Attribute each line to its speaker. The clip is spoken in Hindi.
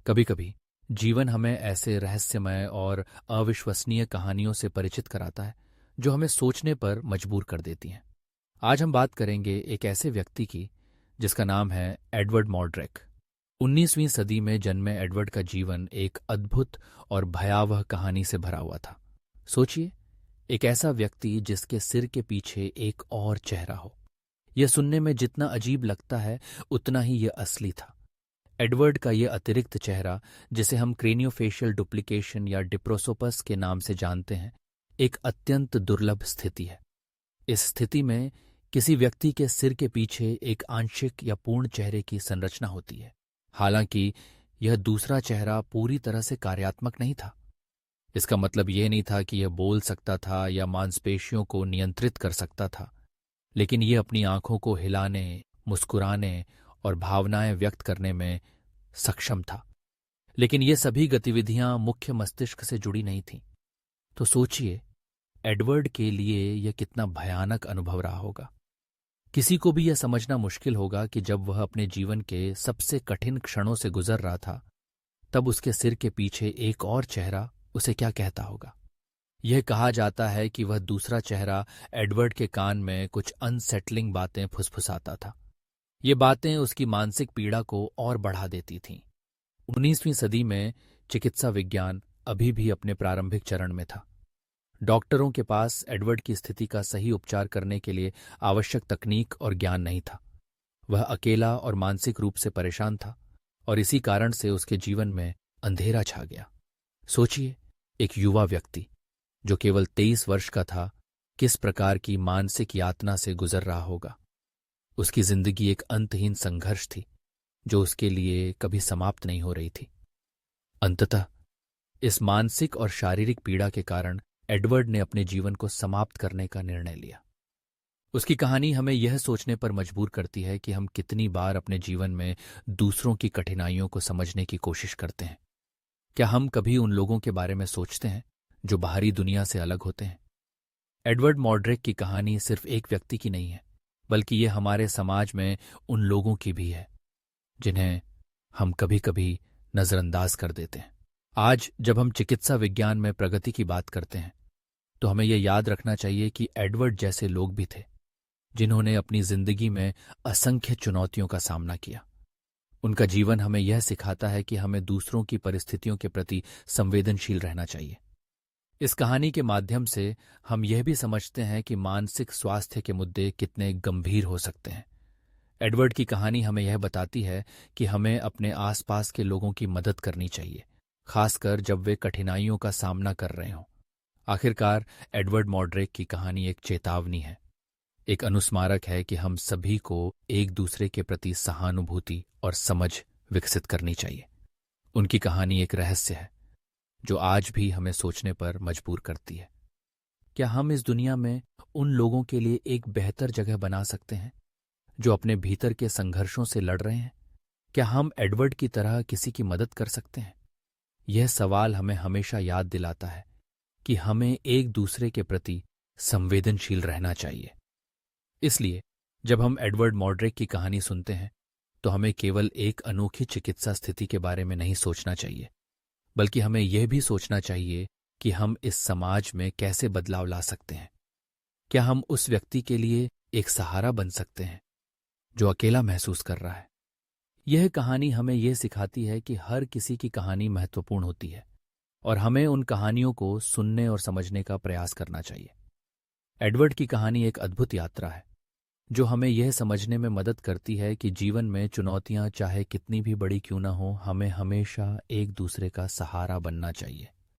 Speaker 1: कभी कभी जीवन हमें ऐसे रहस्यमय और अविश्वसनीय कहानियों से परिचित कराता है जो हमें सोचने पर मजबूर कर देती हैं। आज हम बात करेंगे एक ऐसे व्यक्ति की जिसका नाम है एडवर्ड मॉर्ड्रेक। 19वीं सदी में जन्मे एडवर्ड का जीवन एक अद्भुत और भयावह कहानी से भरा हुआ था। सोचिए, एक ऐसा व्यक्ति जिसके सिर के पीछे एक और चेहरा हो। यह सुनने में जितना अजीब लगता है उतना ही यह असली था। एडवर्ड का यह अतिरिक्त चेहरा, जिसे हम क्रेनियोफेशियल डुप्लीकेशन या डिप्रोसोपस के नाम से जानते हैं, एक अत्यंत दुर्लभ स्थिति है। इस स्थिति में किसी व्यक्ति के सिर के पीछे एक आंशिक या पूर्ण चेहरे की संरचना होती है। हालांकि यह दूसरा चेहरा पूरी तरह से कार्यात्मक नहीं था। इसका मतलब यह नहीं था कि यह बोल सकता था या मांसपेशियों को नियंत्रित कर सकता था, लेकिन यह अपनी आंखों को हिलाने, मुस्कुराने और भावनाएं व्यक्त करने में सक्षम था। लेकिन ये सभी गतिविधियां मुख्य मस्तिष्क से जुड़ी नहीं थीं। तो सोचिए, एडवर्ड के लिए यह कितना भयानक अनुभव रहा होगा। किसी को भी यह समझना मुश्किल होगा कि जब वह अपने जीवन के सबसे कठिन क्षणों से गुजर रहा था, तब उसके सिर के पीछे एक और चेहरा उसे क्या कहता होगा। यह कहा जाता है कि वह दूसरा चेहरा एडवर्ड के कान में कुछ अनसेटलिंग बातें फुसफुसाता था। ये बातें उसकी मानसिक पीड़ा को और बढ़ा देती थीं। 19वीं सदी में चिकित्सा विज्ञान अभी भी अपने प्रारंभिक चरण में था। डॉक्टरों के पास एडवर्ड की स्थिति का सही उपचार करने के लिए आवश्यक तकनीक और ज्ञान नहीं था। वह अकेला और मानसिक रूप से परेशान था और इसी कारण से उसके जीवन में अंधेरा छा गया। सोचिए, एक युवा व्यक्ति जो केवल 23 वर्ष का था, किस प्रकार की मानसिक यातना से गुजर रहा होगा। उसकी जिंदगी एक अंतहीन संघर्ष थी जो उसके लिए कभी समाप्त नहीं हो रही थी। अंततः इस मानसिक और शारीरिक पीड़ा के कारण एडवर्ड ने अपने जीवन को समाप्त करने का निर्णय लिया। उसकी कहानी हमें यह सोचने पर मजबूर करती है कि हम कितनी बार अपने जीवन में दूसरों की कठिनाइयों को समझने की कोशिश करते हैं। क्या हम कभी उन लोगों के बारे में सोचते हैं जो बाहरी दुनिया से अलग होते हैं? एडवर्ड मॉर्ड्रेक की कहानी सिर्फ एक व्यक्ति की नहीं है, बल्कि ये हमारे समाज में उन लोगों की भी है जिन्हें हम कभी कभी नजरअंदाज कर देते हैं। आज जब हम चिकित्सा विज्ञान में प्रगति की बात करते हैं, तो हमें यह याद रखना चाहिए कि एडवर्ड जैसे लोग भी थे जिन्होंने अपनी जिंदगी में असंख्य चुनौतियों का सामना किया। उनका जीवन हमें यह सिखाता है कि हमें दूसरों की परिस्थितियों के प्रति संवेदनशील रहना चाहिए। इस कहानी के माध्यम से हम यह भी समझते हैं कि मानसिक स्वास्थ्य के मुद्दे कितने गंभीर हो सकते हैं। एडवर्ड की कहानी हमें यह बताती है कि हमें अपने आसपास के लोगों की मदद करनी चाहिए, खासकर जब वे कठिनाइयों का सामना कर रहे हों। आखिरकार एडवर्ड मॉर्ड्रेक की कहानी एक चेतावनी है, एक अनुस्मारक है कि हम सभी को एक दूसरे के प्रति सहानुभूति और समझ विकसित करनी चाहिए। उनकी कहानी एक रहस्य है जो आज भी हमें सोचने पर मजबूर करती है। क्या हम इस दुनिया में उन लोगों के लिए एक बेहतर जगह बना सकते हैं जो अपने भीतर के संघर्षों से लड़ रहे हैं? क्या हम एडवर्ड की तरह किसी की मदद कर सकते हैं? यह सवाल हमें हमेशा याद दिलाता है कि हमें एक दूसरे के प्रति संवेदनशील रहना चाहिए। इसलिए जब हम एडवर्ड मॉर्ड्रेक की कहानी सुनते हैं, तो हमें केवल एक अनोखी चिकित्सा स्थिति के बारे में नहीं सोचना चाहिए, बल्कि हमें यह भी सोचना चाहिए कि हम इस समाज में कैसे बदलाव ला सकते हैं। क्या हम उस व्यक्ति के लिए एक सहारा बन सकते हैं जो अकेला महसूस कर रहा है? यह कहानी हमें यह सिखाती है कि हर किसी की कहानी महत्वपूर्ण होती है और हमें उन कहानियों को सुनने और समझने का प्रयास करना चाहिए। एडवर्ड की कहानी एक अद्भुत यात्रा है जो हमें यह समझने में मदद करती है कि जीवन में चुनौतियां चाहे कितनी भी बड़ी क्यों ना हो, हमें हमेशा एक दूसरे का सहारा बनना चाहिए।